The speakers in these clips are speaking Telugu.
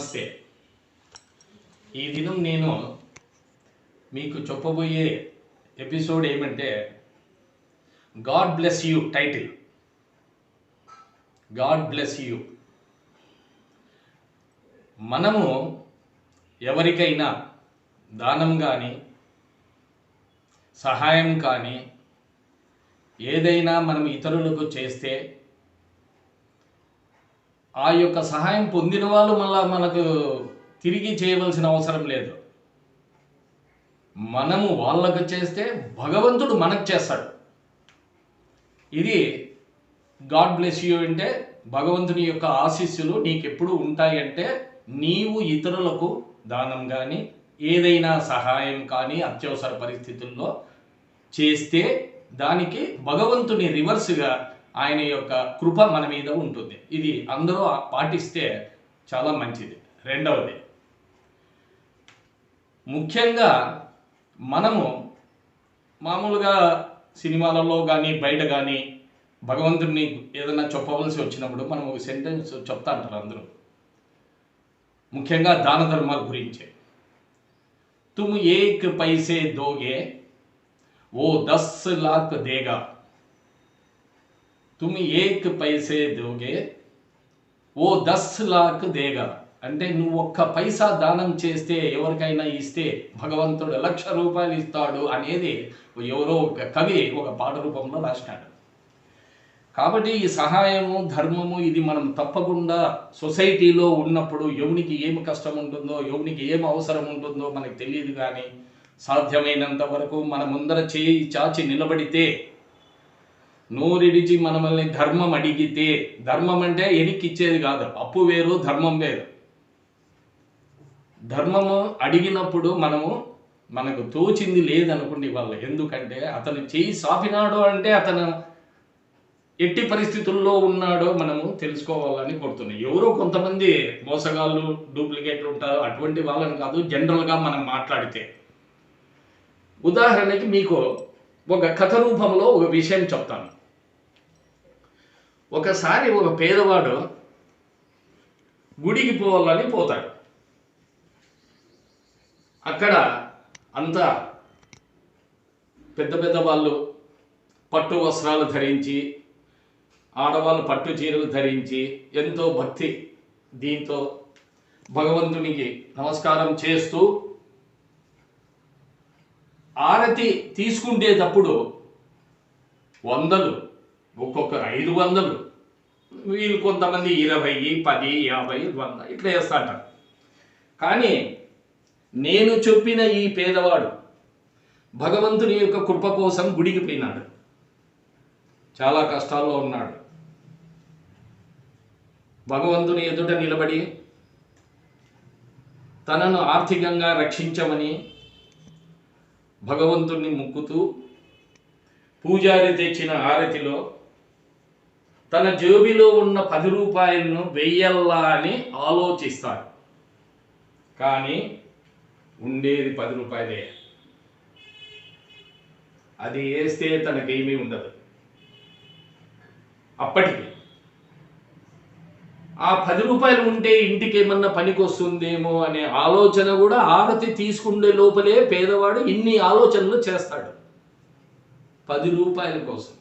నమస్తే. ఈ దినం నేను మీకు చెప్పబోయే ఎపిసోడ్ ఏమంటే God bless you title. God bless you. మనము ఎవరికైనా దానం కానీ సహాయం కానీ ఏదైనా మనం ఇతరులకు చేస్తే ఆ యొక్క సహాయం పొందిన వాళ్ళు మళ్ళీ మనకు తిరిగి చేయవలసిన అవసరం లేదు. మనము వాళ్ళకు చేస్తే భగవంతుడు మనకు చేస్తాడు. ఇది గాడ్ బ్లెస్ యూ అంటే భగవంతుని యొక్క ఆశీస్సులు నీకెప్పుడు ఉంటాయి అంటే నీవు ఇతరులకు దానం కానీ ఏదైనా సహాయం కానీ అత్యవసర పరిస్థితుల్లో చేస్తే దానికి భగవంతుని రివర్స్గా ఆయన యొక్క కృప మన మీద ఉంటుంది. ఇది అందరూ పాటిస్తే చాలా మంచిది. రెండవది, ముఖ్యంగా మనము మామూలుగా సినిమాలలో కానీ బయట కానీ భగవంతుడిని ఏదైనా చెప్పవలసి వచ్చినప్పుడు మనం ఒక సెంటెన్స్ చెప్తా అంటారు అందరూ, ముఖ్యంగా దాన ధర్మాల గురించి. తుమ్ ఏక్ పైసే దోగే ఓ 10 लाख దేగా, तुम एक पैसे दोगे वो 10 लाख देगा. అంటే నువ్వు ఒక్క పైసా దానం చేస్తే ఎవరికైనా ఇస్తే భగవంతుడు 1,00,000 రూపాయలు ఇస్తాడు అనేది ఎవరో ఒక కవి ఒక పాట రూపంలో రాసినాడు. కాబట్టి ఈ సహాయము ధర్మము ఇది మనం తప్పకుండా సొసైటీలో ఉన్నప్పుడు ఎవనికి ఏమి కష్టం ఉంటుందో ఎవనికి ఏమి అవసరం ఉంటుందో మనకు తెలియదు. కానీ సాధ్యమైనంత వరకు మన ముందర చేయి చాచి నిలబడితే, నోరిడిచి మనల్ని ధర్మం అడిగితే, ధర్మం అంటే ఎనిక్కిచ్చేది కాదు, అప్పు వేరు ధర్మం వేరు. ధర్మము అడిగినప్పుడు మనకు తోచింది లేదనుకోండి వాళ్ళు, ఎందుకంటే అతను చేయి సాపినాడు అంటే అతను ఎట్టి పరిస్థితుల్లో ఉన్నాడో మనము తెలుసుకోవాలని కోరుతున్నాం. ఎవరో కొంతమంది మోసగాళ్ళు డూప్లికేట్లు ఉంటారు, అటువంటి వాళ్ళని కాదు, జనరల్గా మనం మాట్లాడితే. ఉదాహరణకి మీకు ఒక కథ రూపంలో ఒక విషయం చెప్తాను. ఒకసారి ఒక పేదవాడు గుడికి పోవాలని పోతాడు. అక్కడ అంతా పెద్ద పెద్ద వాళ్ళు పట్టు వస్త్రాలు ధరించి, ఆడవాళ్ళు పట్టు చీరలు ధరించి ఎంతో భక్తి దీంతో భగవంతునికి నమస్కారం చేస్తూ ఆరతి తీసుకుంటేటప్పుడు వందలు, ఒక్కొక్కరు 500, వీళ్ళు కొంతమంది 20, 10, 50, 100 ఇట్లా వేస్తాంటారు. కానీ నేను చెప్పిన ఈ పేదవాడు భగవంతుని యొక్క కృప కోసం గుడికి పోయినాడు. చాలా కష్టాల్లో ఉన్నాడు. భగవంతుని ఎదుట నిలబడి తనను ఆర్థికంగా రక్షించమని భగవంతుణ్ణి ముక్కుతూ పూజారి తెచ్చిన హారతిలో తన జేబులో ఉన్న 10 రూపాయలను వెయ్యల్లా అని ఆలోచిస్తాడు. కానీ ఉండేది 10 రూపాయలే. అది వేస్తే తనకేమీ ఉండదు. అప్పటికి ఆ 10 రూపాయలు ఉంటే ఇంటికి ఏమన్నా పనికి వస్తుందేమో అనే ఆలోచన కూడా ఆరతి తీసుకుండే లోపలే పేదవాడు ఇన్ని ఆలోచనలు చేస్తాడు 10 రూపాయల కోసం.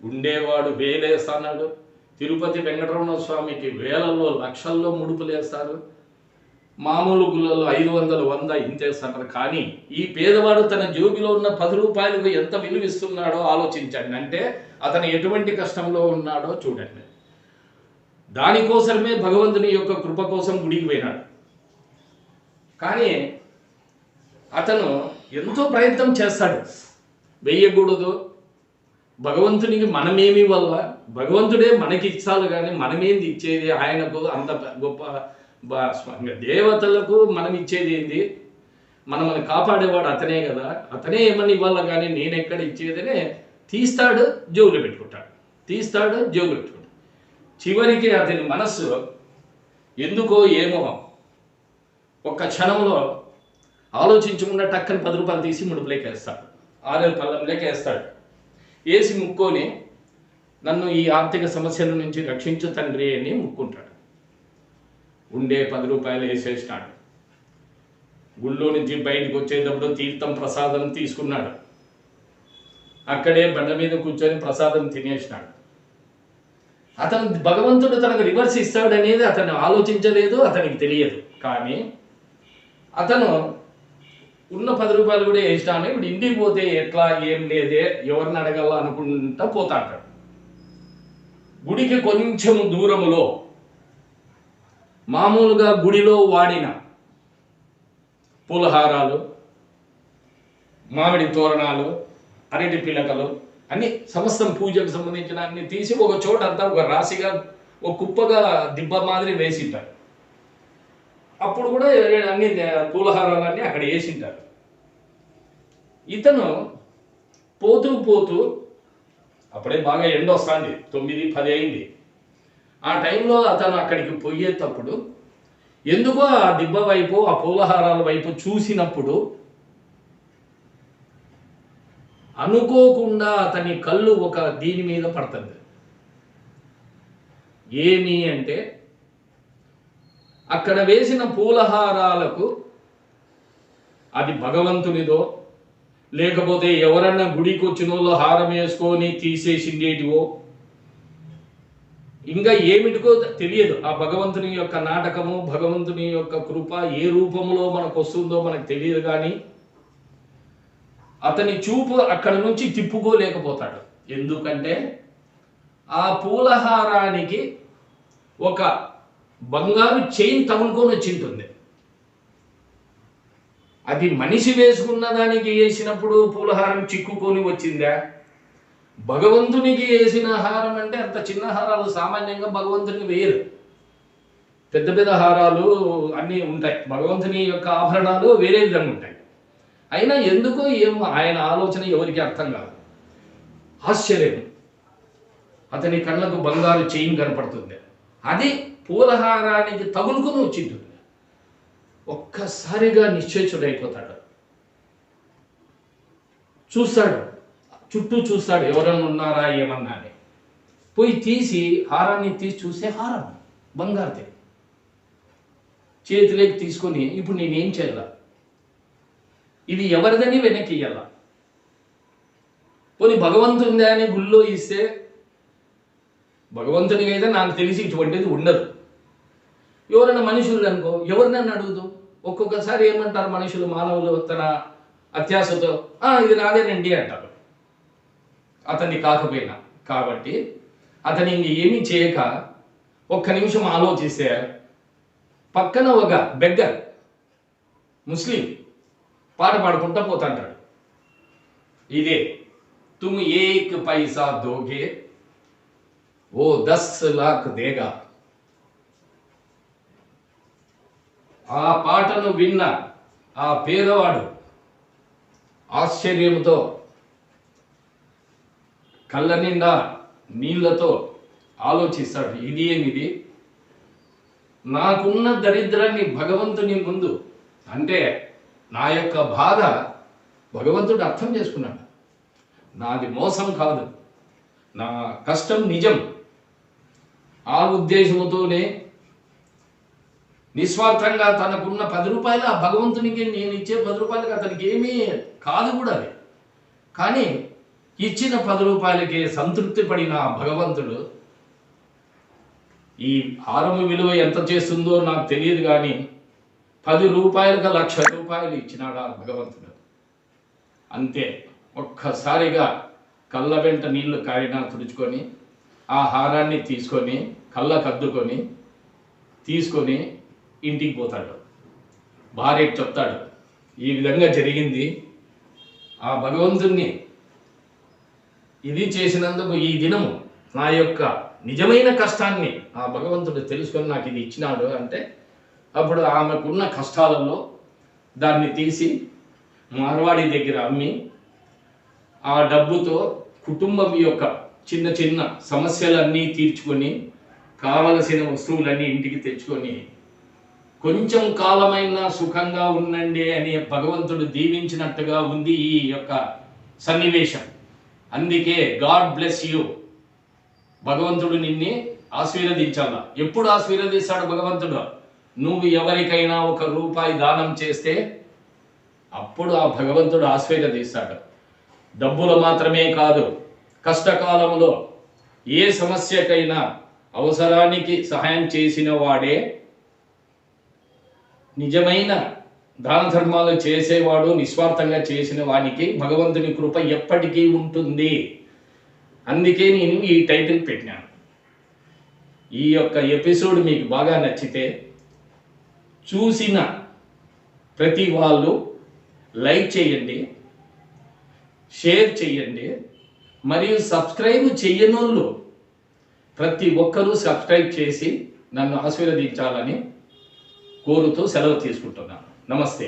ఉండేవాడు వేలేస్తాడు. తిరుపతి వెంకటరమణ స్వామికి వేలల్లో లక్షల్లో ముడుపులేస్తారు. మామూలు గుళ్ళలో 500, 100 ఇంతేస్తారు. కానీ ఈ పేదవాడు తన జోబిలో ఉన్న 10 రూపాయలకు ఎంత విలువిస్తున్నాడో ఆలోచించండి. అంటే అతను ఎటువంటి కష్టంలో ఉన్నాడో చూడండి. దానికోసమే భగవంతుని యొక్క కృప కోసం గుడికి పోయినాడు. కానీ అతను ఎంతో ప్రయత్నం చేస్తాడు, వెయ్యకూడదు, భగవంతునికి మనమేమి వల్ల, భగవంతుడే మనకి ఇచ్చాలి కానీ మనమేంది ఇచ్చేది ఆయనకు అంత గొప్ప దేవతలకు మనం ఇచ్చేది ఏంది, మనల్ని కాపాడేవాడు అతనే కదా, అతనే ఏమని ఇవ్వాలి కానీ నేను ఎక్కడ ఇచ్చేదనే తీస్తాడు, జోగులు పెట్టుకుంటాడు, తీస్తాడు, జోగులు పెట్టుకుంటాడు. చివరికి అతని మనస్సు ఎందుకో ఏమో ఒక్క క్షణంలో ఆలోచించకుండా టక్కని 10 రూపాయలు తీసి ముడుపులేకి వేస్తాడు, 6 పళ్ళంలోకి వేస్తాడు. వేసి ముక్కొని నన్ను ఈ ఆర్థిక సమస్యల నుంచి రక్షించు తండ్రి అని ముక్కుంటాడు. ఉండే 10 రూపాయలు వేసేసినాడు. గుళ్ళో నుంచి బయటకు వచ్చేటప్పుడు తీర్థం ప్రసాదం తీసుకున్నాడు. అక్కడే బండ మీద కూర్చొని ప్రసాదం తినేసినాడు. అతను భగవంతుడు తనకు రివర్స్ ఇస్తాడనేది అతను ఆలోచించలేదు, అతనికి తెలియదు. కానీ అతను ఉన్న 10 రూపాయలు కూడా వేసినాను. ఇప్పుడు ఇంటికి పోతే ఎట్లా, ఏం లేదే, ఎవరిని అడగాల అనుకుంటా పోతాడు. గుడికి కొంచెం దూరములో మామూలుగా గుడిలో వాడిన పూలహారాలు, మామిడి తోరణాలు, అరటి పిలకలు అన్ని సమస్తం పూజకు సంబంధించిన అన్ని తీసి ఒక చోట అంతా ఒక రాశిగా ఒక కుప్పగా దిబ్బ మాదిరి వేసింటారు. అప్పుడు కూడా అన్ని పూలహారాలన్నీ అక్కడ వేసింటారు. ఇతను పోతూ పోతూ అప్పుడే బాగా ఎండ వస్తుంది, 9-10 అయింది. ఆ టైంలో అతను అక్కడికి పోయేటప్పుడు ఎందుకో ఆ దిబ్బ వైపు, ఆ పూలహారాల వైపు చూసినప్పుడు అనుకోకుండా అతని కళ్ళు ఒక దీని మీద పడుతుంది. ఏమి అంటే అక్కడ వేసిన పూలహారాలకు అది భగవంతునిదో లేకపోతే ఎవరన్నా గుడికి వచ్చిన వాళ్ళు హారం వేసుకొని తీసేసిండేటివో ఇంకా ఏమిటికో తెలియదు. ఆ భగవంతుని యొక్క నాటకము, భగవంతుని యొక్క కృప ఏ రూపంలో మనకు వస్తుందో మనకు తెలియదు. కానీ అతని చూపు అక్కడ నుంచి తిప్పుకోలేకపోతాడు. ఎందుకంటే ఆ పూలహారానికి ఒక బంగారు చైన్ తగులుకొని వచ్చింటుంది. అది మనిషి వేసుకున్న దానికి వేసినప్పుడు పూలహారం చిక్కుకొని వచ్చిందా? భగవంతునికి వేసిన హారం అంటే అంత చిన్న హారాలు సామాన్యంగా భగవంతునికి వేయరు. పెద్ద పెద్ద హారాలు అన్నీ ఉంటాయి. భగవంతుని యొక్క ఆభరణాలు వేరే విధంగా ఉంటాయి. అయినా ఎందుకో ఏమో ఆయన ఆలోచన ఎవరికి అర్థం కాదు. ఆశ్చర్యం, అతని కళ్ళకు బంగారు చైన్ కనపడుతుంది. అది పూలహారానికి తగులుకొని వచ్చింటుంది. ఒక్కసారిగా నిశ్చేషుడైపోతాడు. చూస్తాడు, చుట్టూ చూస్తాడు ఎవరన్నా ఉన్నారా ఏమన్నా అని. పోయి తీసి హారాన్ని తీసి చూస్తే హారం బంగారుదే. చేతిలోకి తీసుకొని ఇప్పుడు నేనేం చేయాల, ఇది ఎవరిదని వెనక్కి ఇయ్యాల. పోనీ భగవంతునిదే అని గుళ్ళో ఇస్తే, భగవంతునికి అయితే నాకు తెలిసి ఇటువంటిది ఉండదు. ఎవరైనా మనుషులు అనుకో, ఎవరినైనా అడుగుదు. ఒక్కొక్కసారి ఏమంటారు మనుషులు, మానవులు తన అత్యాశతో ఇది నాదేనండి అంటారు, అతన్ని కాకపోయినా. కాబట్టి అతని ఏమీ చేయక ఒక్క నిమిషం ఆలోచిస్తే పక్కన ఒక బెగ్గర్ ముస్లిం పాట పాడుకుంటా పోతాంటాడు. ఇదే తుమ్ ఏక్ పైసా దోగే ఓ 10 लाख దేగా. ఆ పాటను విన్న ఆ పేదవాడు ఆశ్చర్యంతో కళ్ళ నిండా నీళ్లతో ఆలోచిస్తాడు, ఇది ఏమిది, నాకున్న దరిద్రాన్ని భగవంతుని ముందు, అంటే నా యొక్క బాధ భగవంతుడు అర్థం చేసుకున్నాడు. నాది మోసం కాదు, నా కష్టం నిజం. ఆ ఉద్దేశంతోనే నిస్వార్థంగా తనకున్న 10 రూపాయలు ఆ భగవంతునికి నేను ఇచ్చే 10 రూపాయలకి అతనికి ఏమీ కాదు కూడా అది. కానీ ఇచ్చిన 10 రూపాయలకి సంతృప్తి పడిన ఆ భగవంతుడు ఈ హారము విలువ ఎంత చేస్తుందో నాకు తెలియదు, కానీ 10 రూపాయలకు 1,00,000 రూపాయలు ఇచ్చినాడు ఆ భగవంతుడు. అంతే, ఒక్కసారిగా కళ్ళ వెంట నీళ్లు కారినా తుడుచుకొని ఆ హారాన్ని తీసుకొని కళ్ళకద్దుకొని తీసుకొని ఇంటికి పోతాడు. భార్యకి చెప్తాడు, ఈ విధంగా జరిగింది, ఆ భగవంతుణ్ణి ఇది చేసినందుకు ఈ దినము నా యొక్క నిజమైన కష్టాన్ని ఆ భగవంతుడు తెలుసుకొని నాకు ఇది ఇచ్చినాడు అంటే, అప్పుడు ఆమెకున్న కష్టాలలో దాన్ని తీసి మార్వాడి దగ్గర అమ్మి ఆ డబ్బుతో కుటుంబం యొక్క చిన్న చిన్న సమస్యలన్నీ తీర్చుకొని కావలసిన వస్తువులన్నీ ఇంటికి తెచ్చుకొని కొంచెం కాలమైనా సుఖంగా ఉండండి అని భగవంతుడు దీవించినట్టుగా ఉంది ఈ యొక్క సన్నివేశం. అందుకే గాడ్ బ్లెస్ యూ, భగవంతుడు నిన్ను ఆశీర్వదించాల. ఎప్పుడు ఆశీర్వదిస్తాడు భగవంతుడు? నువ్వు ఎవరికైనా ₹1 దానం చేస్తే అప్పుడు ఆ భగవంతుడు ఆశీర్వదిస్తాడు. డబ్బులు మాత్రమే కాదు, కష్టకాలంలో ఏ సమస్యకైనా అవసరానికి సహాయం చేసిన వాడే నిజమైన దాన ధర్మాలు చేసేవాడు. నిస్వార్థంగా చేసిన వానికి భగవంతుని కృప ఎప్పటికీ ఉంటుంది. అందుకే నేను ఈ టైటిల్ పెట్టినాను. ఈ యొక్క ఎపిసోడ్ మీకు బాగా నచ్చితే చూసిన ప్రతి వాళ్ళు లైక్ చేయండి, షేర్ చేయండి, మరియు సబ్స్క్రైబ్ చేయనోళ్ళు ప్రతి ఒక్కరూ సబ్స్క్రైబ్ చేసి నన్ను ఆశీర్వదించాలని కోరుతూ సెలవు తీసుకుంటున్నాను. నమస్తే.